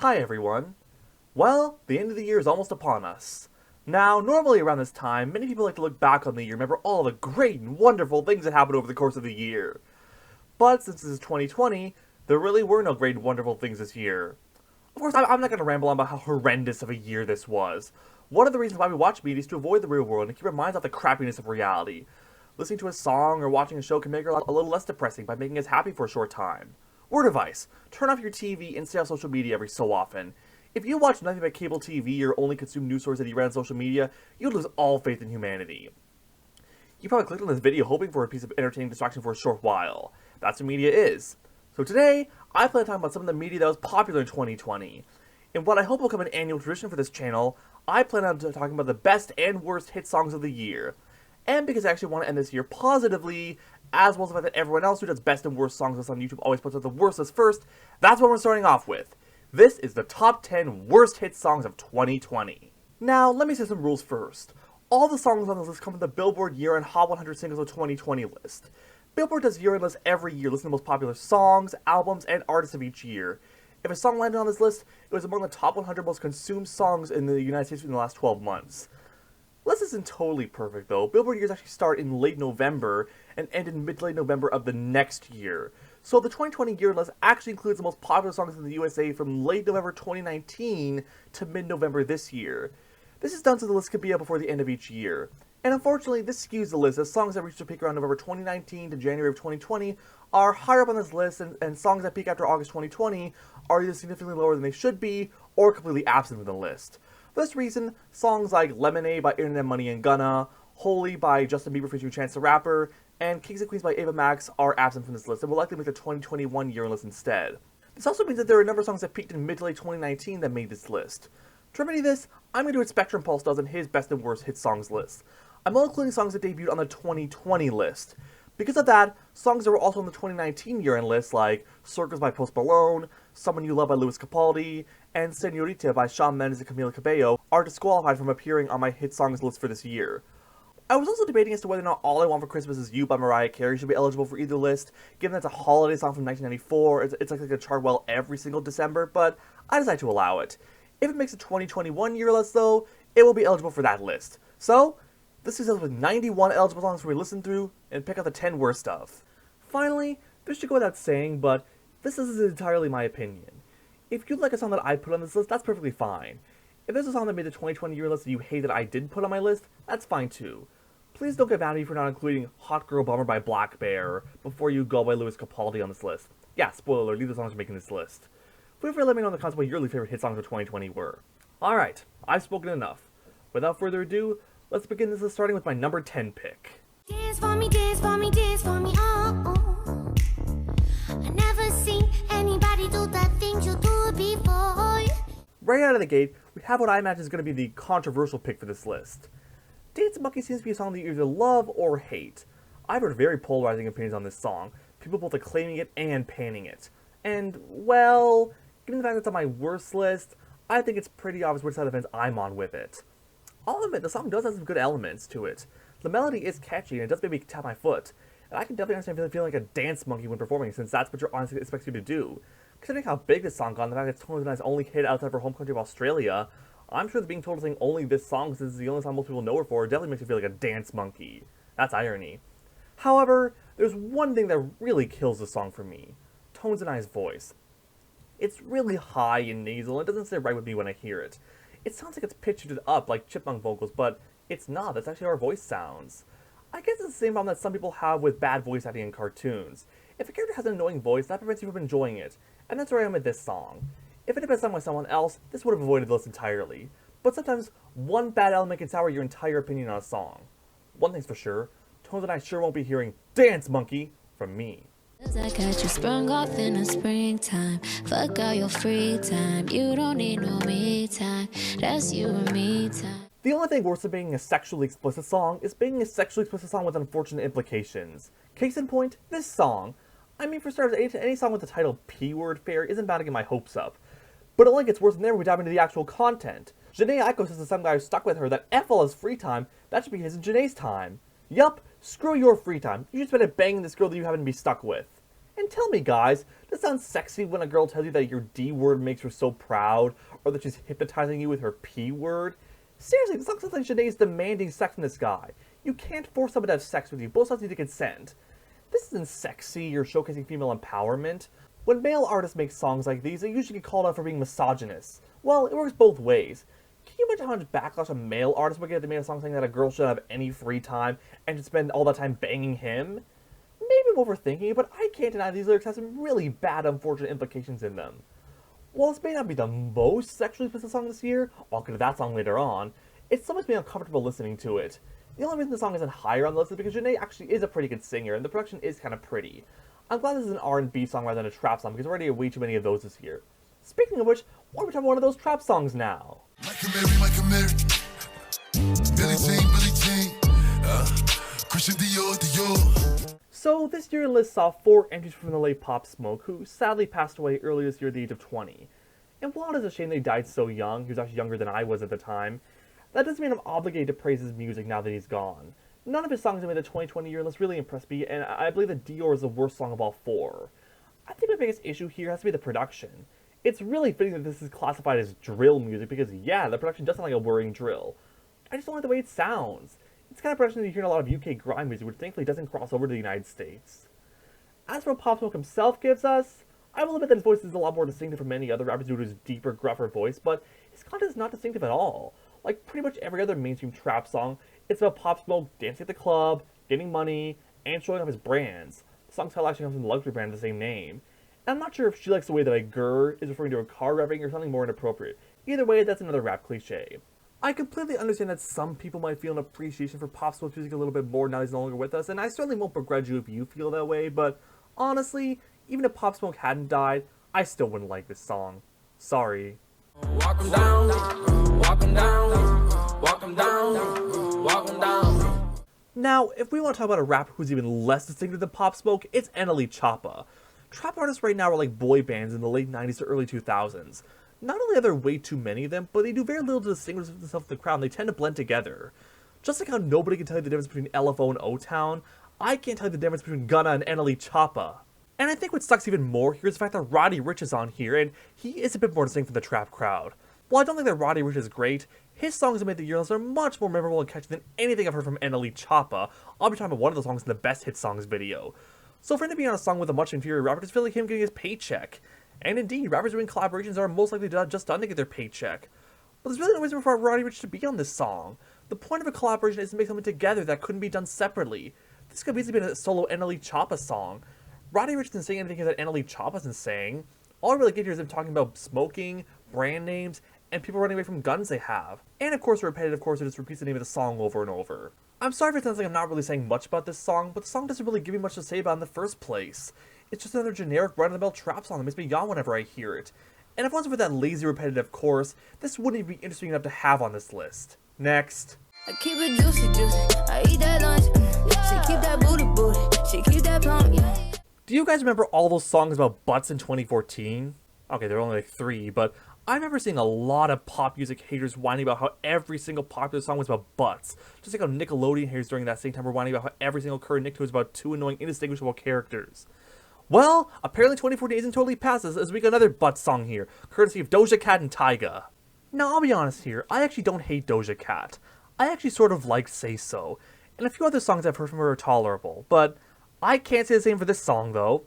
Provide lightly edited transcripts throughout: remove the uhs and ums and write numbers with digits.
Hi everyone. Well, the end of the year is almost upon us. Now, normally around this time, many people like to look back on the year and remember all the great and wonderful things that happened over the course of the year. But since this is 2020, there really were no great and wonderful things this year. Of course, I'm not going to ramble on about how horrendous of a year this was. One of the reasons why we watch media is to avoid the real world and keep our minds off the crappiness of reality. Listening to a song or watching a show can make it a little less depressing by making us happy for a short time. Word advice: turn off your TV and stay off social media every so often. If you watch nothing but cable TV or only consume news sources that you read on social media, you'll lose all faith in humanity. You probably clicked on this video hoping for a piece of entertaining distraction for a short while. That's what media is. So today, I plan to talk about some of the media that was popular in 2020. In what I hope will become an annual tradition for this channel, I plan on talking about the best and worst hit songs of the year. And because I actually want to end this year positively, as well as the fact that everyone else who does best and worst songs lists on YouTube always puts out the worst list first, that's what we're starting off with. This is the top 10 worst hit songs of 2020. Now, let me say some rules first. All the songs on this list come from the Billboard Year-End Hot 100 Singles of 2020 list. Billboard does year-end lists every year, listing the most popular songs, albums, and artists of each year. If a song landed on this list, it was among the top 100 most consumed songs in the United States in the last 12 months. This isn't totally perfect though. Billboard years actually start in late November and end in mid to late November of the next year. So the 2020 year list actually includes the most popular songs in the USA from late November 2019 to mid-November this year. This is done so the list could be up before the end of each year. And unfortunately, this skews the list, as songs that reached their peak around November 2019 to January of 2020 are higher up on this list, and songs that peak after August 2020 are either significantly lower than they should be, or completely absent from the list. For this reason, songs like Lemonade by Internet Money and Gunna, Holy by Justin Bieber featuring Chance the Rapper, and Kings and Queens by Ava Max are absent from this list and will likely make the 2021 year list instead. This also means that there are a number of songs that peaked in mid to late 2019 that made this list. To remedy this, I'm going to do what Spectrum Pulse does in his best and worst hit songs list. I'm only including songs that debuted on the 2020 list. Because of that, songs that were also on the 2019 year-end list, like Circles by Post Malone, Someone You Love by Louis Capaldi, and Senorita by Shawn Mendes and Camila Cabello, are disqualified from appearing on my hit songs list for this year. I was also debating as to whether or not All I Want for Christmas Is You by Mariah Carey should be eligible for either list, given that it's a holiday song from 1994, it's like a chart well every single December, but I decided to allow it. If it makes a 2021 year list though, it will be eligible for that list. So, this is us with 91 eligible songs for we listen through and pick out the 10 worst of. Finally, this should go without saying, but this is entirely my opinion. If you like a song that I put on this list, that's perfectly fine. If there's a song that made the 2020 year list that you hate that I didn't put on my list, that's fine too. Please don't get mad at me for not including Hot Girl Bummer by Black Bear, Before You Go by Louis Capaldi on this list. Yeah, spoiler alert, neither songs are making this list. Feel free to let me know in the comments what your favorite hit songs of 2020 were. Alright, I've spoken enough. Without further ado, let's begin this list starting with my number 10 pick. Dance for me, dance for me, dance for me, oh, oh. I never seen anybody do the things you do before. Right out of the gate, we have what I imagine is going to be the controversial pick for this list. Dance Monkey seems to be a song that you either love or hate. I've heard very polarizing opinions on this song, people both acclaiming it and panning it. And, well, given the fact that it's on my worst list, I think it's pretty obvious which side of the fence I'm on with it. I'll admit, the song does have some good elements to it. The melody is catchy and it does make me tap my foot. And I can definitely understand feeling like a dance monkey when performing, since that's what you're honestly expects you to do. Considering how big this song got and the fact that it's Tony Di's only hit outside of her home country of Australia, I'm sure that being told to sing only this song, since it's the only song most people know her for, definitely makes you feel like a dance monkey. That's irony. However, there's one thing that really kills the song for me. Tones and I's voice. It's really high and nasal and it doesn't sit right with me when I hear it. It sounds like it's pitched up like chipmunk vocals, but it's not. That's actually how our voice sounds. I guess it's the same problem that some people have with bad voice acting in cartoons. If a character has an annoying voice, that prevents you from enjoying it, and that's where I am with this song. If it had been sung by someone else, this would have avoided the list entirely. But sometimes, one bad element can sour your entire opinion on a song. One thing's for sure, Tones and I sure won't be hearing Dance Monkey from me. I got you sprung off in the springtime. Fuck all your free time. You don't need no me time. That's you and me time. The only thing worse than being a sexually explicit song is being a sexually explicit song with unfortunate implications. Case in point, this song. I mean, for starters, any song with the title P-Word Fair isn't bound to get my hopes up. But it only gets worse from there when we dive into the actual content. Jhené Aiko says to some guy who's stuck with her that F all his free time, that should be his and Jhené's time. Yup, screw your free time. You should spend it banging this girl that you happen to be stuck with. And tell me guys, does it sound sexy when a girl tells you that your D word makes her so proud, or that she's hypnotizing you with her P word? Seriously, this sounds like Jhené is demanding sex from this guy. You can't force someone to have sex with you, both sides need to consent. This isn't sexy or showcasing female empowerment. When male artists make songs like these, they usually get called out for being misogynist. Well, it works both ways. Can you imagine how much backlash a male artist would get if they made a song saying that a girl shouldn't have any free time and should spend all that time banging him? Maybe I'm overthinking it, but I can't deny these lyrics have some really bad, unfortunate implications in them. While this may not be the most sexually explicit song this year, I'll get to that song later on, it still makes me uncomfortable listening to it. The only reason the song isn't higher on the list is because Jhené actually is a pretty good singer, and the production is kind of pretty. I'm glad this is an R&B song rather than a trap song, because there already are way too many of those this year. Speaking of which, why don't we talk about one of those trap songs now? Like a Mary. Billie Jean, Christian Dior. So, this year list saw 4 entries from the late Pop Smoke, who sadly passed away earlier this year at the age of 20. And while it is a shame that he died so young, he was actually younger than I was at the time, that doesn't mean I'm obligated to praise his music now that he's gone. None of his songs that made the 2020 year list really impressed me, and I believe that Dior is the worst song of all 4. I think my biggest issue here has to be the production. It's really fitting that this is classified as drill music, because yeah, the production does sound like a whirring drill. I just don't like the way it sounds. It's the kind of production that you hear in a lot of UK grime music, which thankfully doesn't cross over to the United States. As for what Pop Smoke himself gives us, I will admit that his voice is a lot more distinctive from many other rappers due to his deeper, gruffer voice, but his content is not distinctive at all. Like pretty much every other mainstream trap song, it's about Pop Smoke dancing at the club, getting money, and showing off his brands. The song's title actually comes from the luxury brand of the same name. And I'm not sure if she likes the way that I grr is referring to a car rapping or something more inappropriate. Either way, that's another rap cliche. I completely understand that some people might feel an appreciation for Pop Smoke's music a little bit more now he's no longer with us, and I certainly won't begrudge you if you feel that way, but honestly, even if Pop Smoke hadn't died, I still wouldn't like this song. Sorry. Walk 'em down, walk 'em down, walk 'em down, walk 'em down. Now, if we want to talk about a rapper who's even less distinctive than Pop Smoke, it's Choppa. Trap artists right now are like boy bands in the late 90s to early 2000s. Not only are there way too many of them, but they do very little to distinguish themselves from the crowd, and they tend to blend together. Just like how nobody can tell you the difference between LFO and O-Town, I can't tell you the difference between Gunna and Choppa. And I think what sucks even more here is the fact that Roddy Ricch is on here, and he is a bit more distinct from the trap crowd. While I don't think that Roddy Ricch is great, his songs that made the year list are much more memorable and catchy than anything I've heard from Choppa. I'll be talking about one of the songs in the Best Hit Songs video. So for him to be on a song with a much inferior rapper, just feel like him getting his paycheck. And indeed, rappers doing collaborations are most likely just done to get their paycheck. But there's really no reason for Roddy Ricch to be on this song. The point of a collaboration is to make something together that couldn't be done separately. This could easily be a solo Choppa song. Roddy Ricch isn't saying anything that Choppa isn't saying. All I really get here is him talking about smoking, brand names, and people running away from guns they have. And of course, the repetitive chorus just repeats the name of the song over and over. I'm sorry if it sounds like I'm not really saying much about this song, but the song doesn't really give me much to say about it in the first place. It's just another generic run-of-the-mill trap song that makes me yawn whenever I hear it. And if it wasn't for that lazy repetitive chorus, this wouldn't even be interesting enough to have on this list. Next. I keep it juicy, I eat that lunch. She keep that booty, she keep that plump, yeah. Do you guys remember all those songs about butts in 2014? Okay, there were only like 3, but I remember seeing a lot of pop music haters whining about how every single popular song was about butts. Just like how Nickelodeon haters during that same time were whining about how every single current Nicktoon was about 2 annoying, indistinguishable characters. Well, apparently 2014 isn't totally past us, as we got another butt song here, courtesy of Doja Cat and Tyga. Now, I'll be honest here, I actually don't hate Doja Cat. I actually sort of like Say So, and a few other songs I've heard from her are tolerable, but I can't say the same for this song, though.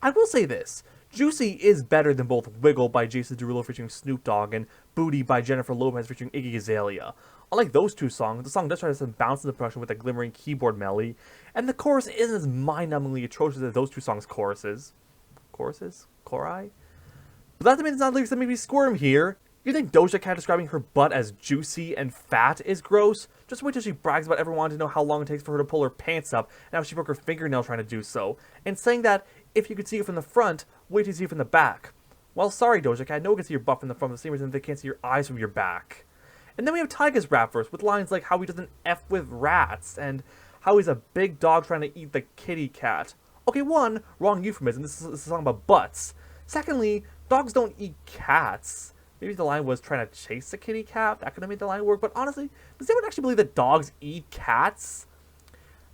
I will say this. Juicy is better than both Wiggle by Jason Derulo featuring Snoop Dogg and Booty by Jennifer Lopez featuring Iggy Azalea. Unlike those two songs, the song does try to some bounce in the production with a glimmering keyboard melody, and the chorus isn't as mind-numbingly atrocious as those two songs' choruses. Choruses? Chori? But that doesn't mean it's not lyrics that make me squirm here. You think Doja Cat describing her butt as juicy and fat is gross? Just wait till she brags about everyone wanting to know how long it takes for her to pull her pants up and how she broke her fingernail trying to do so, and saying that if you could see it from the front, wait till you see it from the back. Well, sorry Doja Cat, no one can see your butt from the front for the same reason they can't see your eyes from your back. And then we have Tyga's rap verse with lines like how he doesn't F with rats, and how he's a big dog trying to eat the kitty cat. Okay, one, wrong euphemism, this is a song about butts. Secondly, dogs don't eat cats. Maybe the line was trying to chase the kitty cat, that could have made the line work, but honestly, does anyone actually believe that dogs eat cats?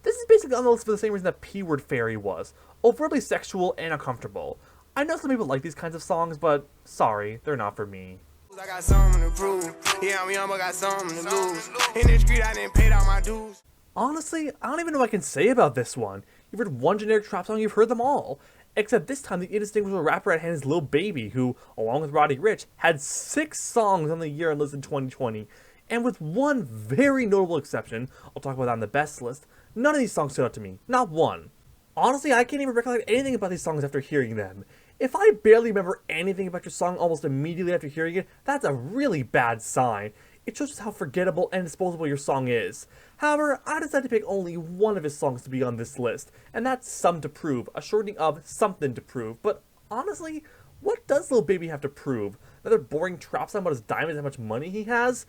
This is basically on the list for the same reason that P-Word Fairy was. Overtly sexual and uncomfortable. I know some people like these kinds of songs, but sorry, they're not for me. I got something to prove. Yeah, I'm young, but got something to lose. In the street, I didn't pay all my dues. Honestly, I don't even know what I can say about this one. You've heard one generic trap song, you've heard them all. Except this time, the indistinguishable rapper at hand is Lil Baby, who, along with Roddy Ricch, had 6 songs on the year-end list in 2020. And with one very notable exception, I'll talk about that on the best list, none of these songs stood out to me. Not one. Honestly, I can't even recollect anything about these songs after hearing them. If I barely remember anything about your song almost immediately after hearing it, that's a really bad sign. It shows just how forgettable and disposable your song is. However, I decided to pick only one of his songs to be on this list, and that's Some to Prove, a shortening of Something to Prove. But honestly, what does Lil Baby have to prove? Another boring trap song about his diamonds and how much money he has?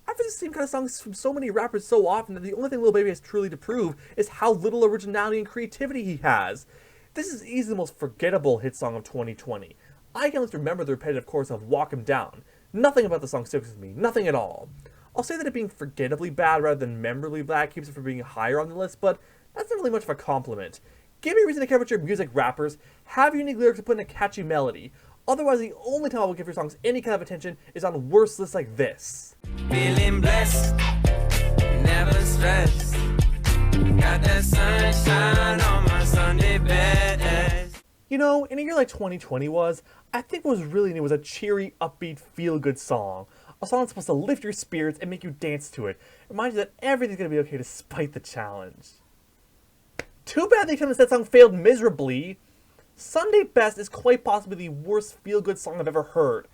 I've heard the same kind of songs from so many rappers so often that the only thing Lil Baby has truly to prove is how little originality and creativity he has. This is easily the most forgettable hit song of 2020. I can at least remember the repetitive chorus of Walk 'Em Down. Nothing about the song sticks with me, nothing at all. I'll say that it being forgettably bad rather than memorably bad keeps it from being higher on the list, but that's not really much of a compliment. Give me a reason to care about your music, rappers. Have unique lyrics to put in a catchy melody. Otherwise, the only time I will give your songs any kind of attention is on worse lists like this. Feeling blessed, never stressed. Got that sunshine on my Sunday best. You know, in a year like 2020 was, I think what was really neat was a cheery, upbeat, feel-good song. A song that's supposed to lift your spirits and make you dance to it. Remind you that everything's gonna be okay despite the challenge. Too bad the attempt at that song failed miserably. Sunday Best is quite possibly the worst feel-good song I've ever heard.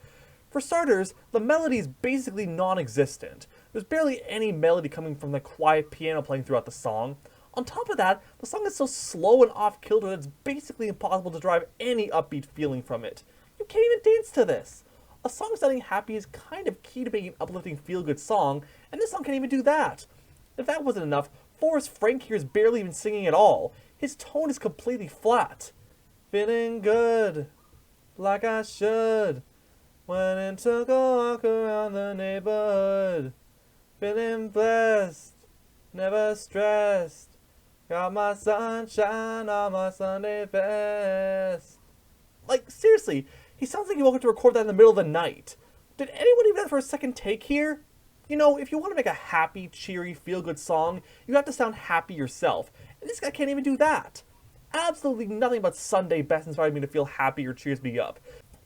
For starters, the melody is basically non-existent. There's barely any melody coming from the quiet piano playing throughout the song. On top of that, the song is so slow and off-kilter that it's basically impossible to derive any upbeat feeling from it. You can't even dance to this. A song sounding happy is kind of key to making an uplifting feel-good song, and this song can't even do that. If that wasn't enough, Forrest Frank here is barely even singing at all. His tone is completely flat. Feeling good, like I should. Went and took a walk around the neighborhood. Feeling blessed, never stressed. Got my sunshine on my Sunday best. Like, seriously, he sounds like he woke up to record that in the middle of the night. Did anyone even have for a second take here? You know, if you want to make a happy, cheery, feel-good song, you have to sound happy yourself. And this guy can't even do that. Absolutely nothing about Sunday Best inspired me to feel happy or cheers me up.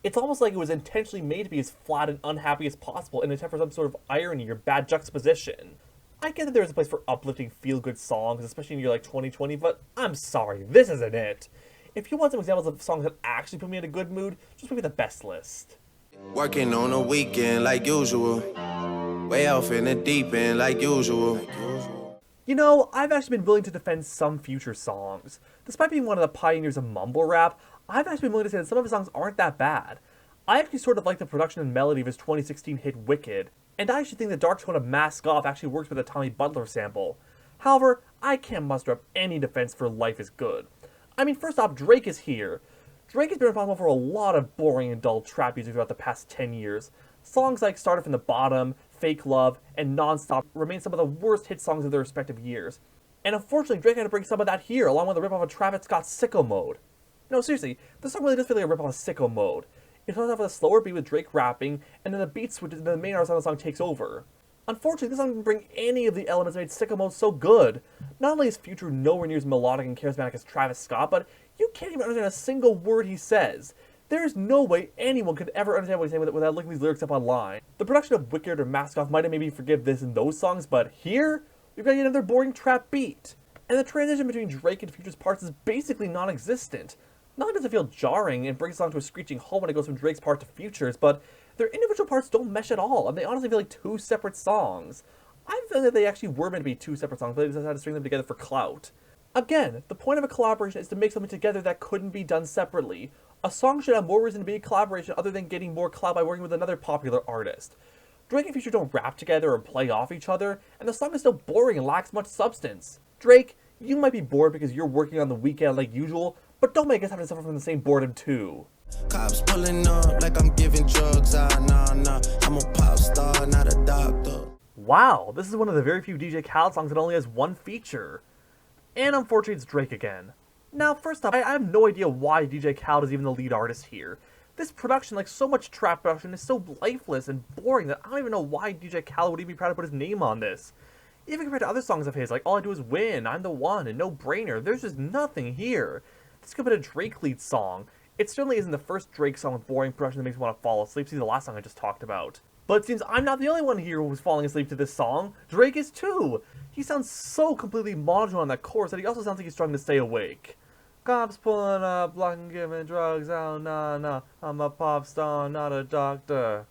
It's almost like it was intentionally made to be as flat and unhappy as possible in an attempt for some sort of irony or bad juxtaposition. I get that there is a place for uplifting feel-good songs, especially in a year like 2020, but I'm sorry, this isn't it. If you want some examples of songs that actually put me in a good mood, just pick the best list. Working on a weekend like usual. Way off in the deep end like usual. You know, I've actually been willing to defend some Future songs. Despite being one of the pioneers of mumble rap, I've actually been willing to say that some of his songs aren't that bad. I actually sort of like the production and melody of his 2016 hit Wicked, and I actually think the dark tone of Mask Off actually works with the Tommy Butler sample. However, I can't muster up any defense for Life is Good. I mean, first off, Drake is here. Drake has been responsible for a lot of boring and dull trap music throughout the past 10 years. Songs like Started from the Bottom, Fake Love, and Nonstop remain some of the worst hit songs of their respective years. And unfortunately, Drake had to bring some of that here, along with a ripoff of Travis Scott's Sicko Mode. No, seriously, this song really does feel like a ripoff of Sicko Mode. It starts off with a slower beat with Drake rapping, and then the beat switches and the main artist on the song takes over. Unfortunately, this song didn't bring any of the elements that made Sicko Mode so good. Not only is Future nowhere near as melodic and charismatic as Travis Scott, but you can't even understand a single word he says. There is no way anyone could ever understand what he's saying without looking these lyrics up online. The production of Wicked or Mask Off might have made me forgive this in those songs, but here, we've got yet another boring trap beat. And the transition between Drake and Future's parts is basically non-existent. Not only does it feel jarring and brings the song to a screeching halt when it goes from Drake's part to Future's, but their individual parts don't mesh at all, and they honestly feel like two separate songs. I feel that they actually were meant to be two separate songs, but they decided to string them together for clout. Again, the point of a collaboration is to make something together that couldn't be done separately. A song should have more reason to be a collaboration other than getting more clout by working with another popular artist. Drake and Future don't rap together or play off each other, and the song is still boring and lacks much substance. Drake, you might be bored because you're working on the weekend like usual, but don't make us have to suffer from the same boredom too. Cops pulling up like I'm giving drugs. Nah. I'm a pop star, not a doctor. Wow, this is one of the very few DJ Khaled songs that only has one feature. And unfortunately, it's Drake again. Now, first up, I have no idea why DJ Khaled is even the lead artist here. This production, like so much trap production, is so lifeless and boring that I don't even know why DJ Khaled would even be proud to put his name on this. Even compared to other songs of his, like All I Do Is Win, I'm the One, and No Brainer, there's just nothing here. This could have been a Drake lead song. It certainly isn't the first Drake song with boring production that makes me want to fall asleep. See the last song I just talked about. But it seems I'm not the only one here who's falling asleep to this song. Drake is too. He sounds so completely monotone on that chorus that he also sounds like he's struggling to stay awake. Cops pulling up, blocking, giving drugs, oh nah nah, I'm a pop star, not a doctor.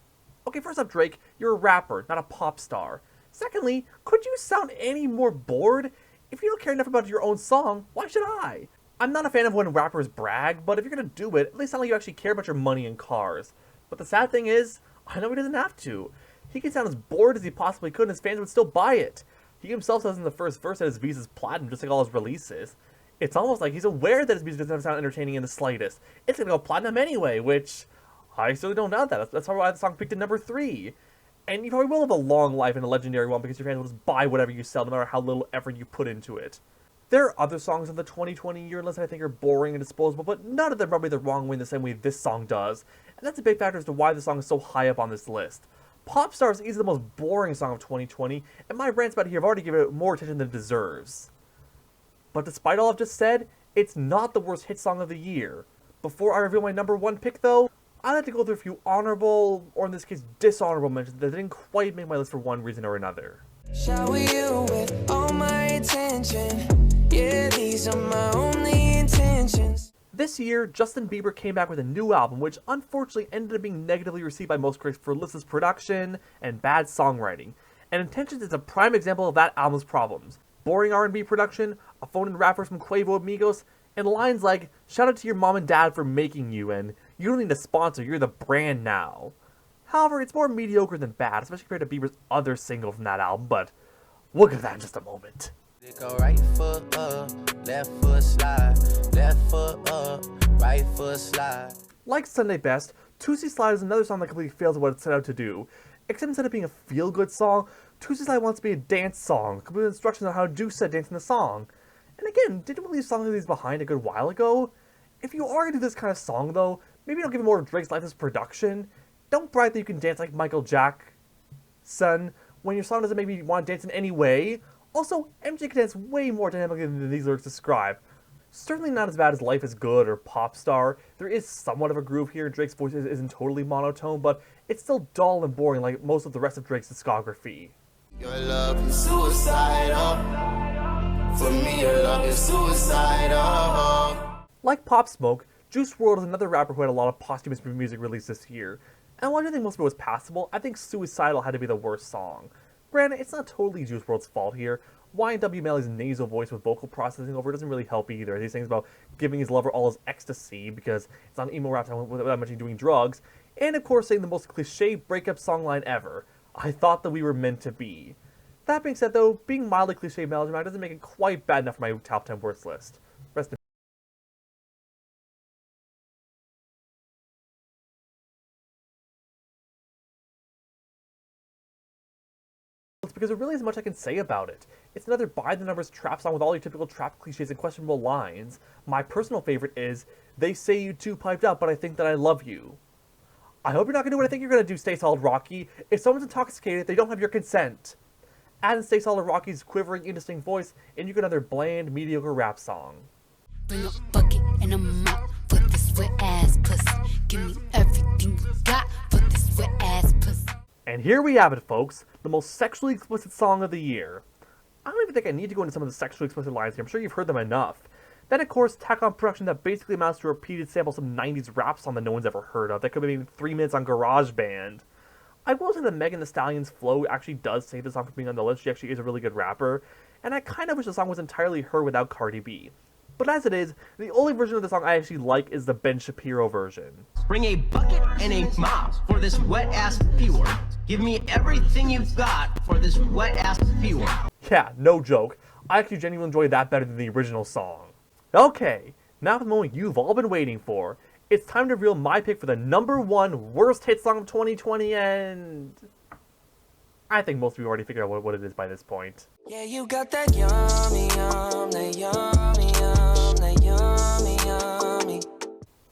Okay, first up, Drake, you're a rapper, not a pop star. Secondly, could you sound any more bored? If you don't care enough about your own song, why should I? I'm not a fan of when rappers brag, but if you're gonna do it, at least sound like you actually care about your money and cars. But the sad thing is, I know he doesn't have to. He can sound as bored as he possibly could and his fans would still buy it. He himself says in the first verse that his Visa's platinum just like all his releases. It's almost like he's aware that his music doesn't sound entertaining in the slightest. It's gonna go platinum anyway, which I certainly don't doubt that. That's probably why the song peaked at number 3. And you probably will have a long life and a legendary one because your fans will just buy whatever you sell no matter how little effort you put into it. There are other songs on the 2020 year list that I think are boring and disposable, but none of them rub me the wrong way in the same way this song does. And that's a big factor as to why the song is so high up on this list. POPSTAR is easily the most boring song of 2020, and my rants about it here have already given it more attention than it deserves. But despite all I've just said, it's not the worst hit song of the year. Before I reveal my number 1 pick though, I'd like to go through a few honorable, or in this case dishonorable mentions that didn't quite make my list for one reason or another. Shower you with all my attention. Yeah, these are my only intentions. This year, Justin Bieber came back with a new album, which unfortunately ended up being negatively received by most critics for listless production and bad songwriting. And Intentions is a prime example of that album's problems. Boring R&B production, a phone and rappers from Quavo Amigos, and lines like, shout out to your mom and dad for making you, and you don't need a sponsor, you're the brand now. However, it's more mediocre than bad, especially compared to Bieber's other single from that album, but we'll get to that in just a moment. Go right foot up, left foot slide, left foot up, right foot slide. Like Sunday Best, Toosie Slide is another song that completely fails at what it set out to do. Except instead of being a feel-good song, Toosie Slide wants to be a dance song, complete with instructions on how to do said dance in the song. And again, didn't we leave songs like these behind a good while ago? If you are going to do this kind of song though, maybe don't give it more of Drake's lifeless production. Don't brag that you can dance like Michael Jackson when your song doesn't make me want to dance in any way. Also, MJ can dance way more dynamically than these lyrics describe. Certainly not as bad as Life is Good or POPSTAR. There is somewhat of a groove here, Drake's voice isn't totally monotone, but it's still dull and boring like most of the rest of Drake's discography. Your love is suicidal. For me, your love is suicidal. Like Pop Smoke, Juice WRLD is another rapper who had a lot of posthumous music released this year. And while I think most of it was passable, I think Suicidal had to be the worst song. Granted, it's not totally Juice WRLD's fault here. YNW Melly's nasal voice with vocal processing over doesn't really help either. These things about giving his lover all his ecstasy because it's not emo rap without mentioning doing drugs. And of course saying the most cliche breakup song line ever. I thought that we were meant to be. That being said though, being mildly cliche melodramatic doesn't make it quite bad enough for my top 10 worst list. Rest in because there really isn't much I can say about it. It's another by-the-numbers trap song with all your typical trap cliches and questionable lines. My personal favorite is, they say you too piped up, but I think that I love you. I hope you're not going to do what I think you're going to do, Stay Solid Rocky. If someone's intoxicated, they don't have your consent. Add in Stay Solid Rocky's quivering, indistinct voice, and you get another bland, mediocre rap song. Bring a bucket and a mop for this wet ass pussy. Give me everything you got for this wet ass pussy. And here we have it, folks, the most sexually explicit song of the year. I don't even think I need to go into some of the sexually explicit lines here, I'm sure you've heard them enough. Then of course, tack on production that basically amounts to a repeated sample of some 90s rap song that no one's ever heard of, that could be maybe 3 minutes on GarageBand. I will say that Megan Thee Stallion's flow actually does save the song from being on the list, she actually is a really good rapper, and I kind of wish the song was entirely her without Cardi B. But as it is, the only version of the song I actually like is the Ben Shapiro version. Bring a bucket and a mop for this wet-ass P-word. Give me everything you've got for this wet-ass P-word. Yeah, no joke. I actually genuinely enjoy that better than the original song. Okay, now for the moment you've all been waiting for. It's time to reveal my pick for the #1 worst hit song of 2020 and... I think most of you already figured out what it is by this point. Yeah, you got that yummy, that yummy, that yummy, yummy.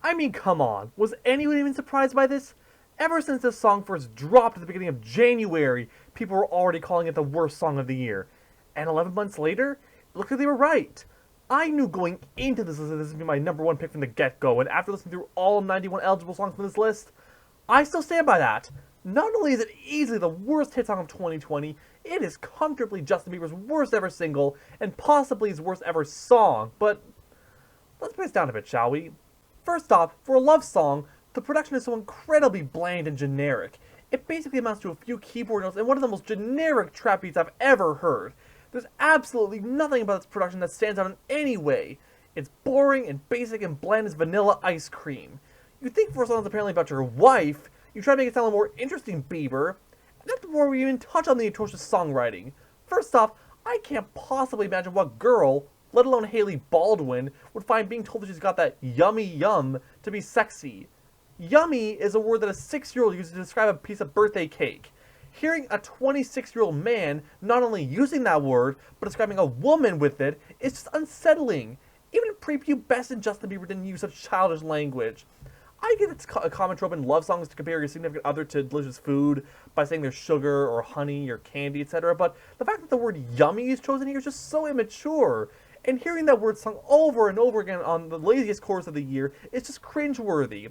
I mean, come on, was anyone even surprised by this? Ever since this song first dropped at the beginning of January, people were already calling it the worst song of the year. And 11 months later, it looked like they were right. I knew going into this list that this would be my number one pick from the get-go, and after listening through all 91 eligible songs from this list, I still stand by that. Not only is it easily the worst hit song of 2020, it is comfortably Justin Bieber's worst ever single, and possibly his worst ever song, but let's break this down a bit, shall we? First off, for a love song, the production is so incredibly bland and generic. It basically amounts to a few keyboard notes and one of the most generic trap beats I've ever heard. There's absolutely nothing about this production that stands out in any way. It's boring and basic and bland as vanilla ice cream. You'd think for a song that's apparently about your wife, you try to make it sound a little more interesting, Bieber. And that's before we even touch on the atrocious songwriting. First off, I can't possibly imagine what girl, let alone Hailey Baldwin, would find being told that she's got that yummy yum to be sexy. Yummy is a word that a 6-year-old uses to describe a piece of birthday cake. Hearing a 26-year-old man not only using that word, but describing a woman with it, is just unsettling. Even prepubescent Justin Bieber didn't use such childish language. I get it's a common trope in love songs to compare your significant other to delicious food by saying there's sugar or honey or candy, etc. But the fact that the word yummy is chosen here is just so immature. And hearing that word sung over and over again on the laziest chorus of the year is just cringeworthy.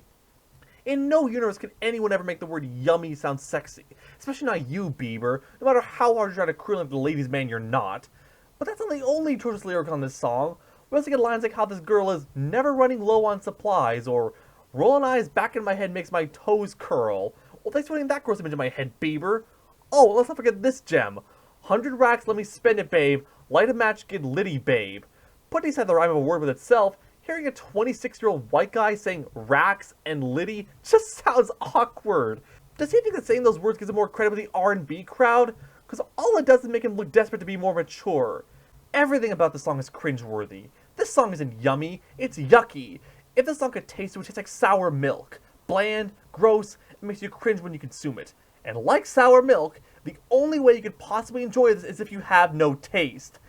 In no universe can anyone ever make the word yummy sound sexy. Especially not you, Bieber, no matter how hard you try to creel into the ladies' man you're not. But that's not the only atrocious lyric on this song. We also get lines like how this girl is never running low on supplies, or rolling eyes back in my head makes my toes curl. Well, thanks for putting that gross image in my head, Bieber. Oh, let's not forget this gem. 100 racks, let me spend it, babe. Light a match, get litty, babe. Putting aside the rhyme of a word with itself, hearing a 26-year-old white guy saying racks and litty just sounds awkward. Does he think that saying those words gives him more credit with the R&B crowd? Because all it does is make him look desperate to be more mature. Everything about the song is cringeworthy. This song isn't yummy, it's yucky. If the song could taste, it would taste like sour milk. Bland, gross, it makes you cringe when you consume it. And like sour milk, the only way you could possibly enjoy this is if you have no taste.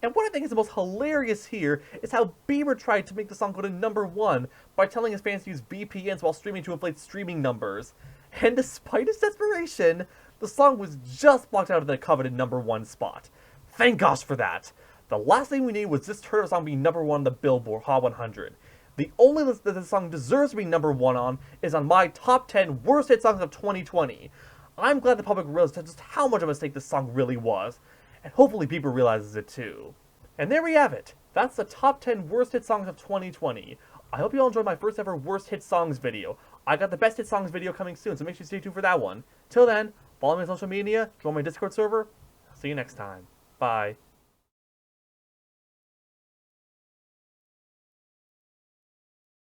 And what I think is the most hilarious here is how Bieber tried to make the song go to #1 by telling his fans to use VPNs while streaming to inflate streaming numbers. And despite his desperation, the song was just blocked out of the coveted #1 spot. Thank gosh for that. The last thing we needed was this turn of song being #1 on the Billboard Hot 100. The only list that this song deserves to be #1 on is on my top 10 worst hit songs of 2020. I'm glad the public realized just how much of a mistake this song really was, and hopefully Bieber realizes it too. And there we have it. That's the top 10 worst hit songs of 2020. I hope you all enjoyed my first ever worst hit songs video. I got the best hit songs video coming soon, so make sure you stay tuned for that one. Till then, follow me on social media, join my Discord server. I'll see you next time. Bye.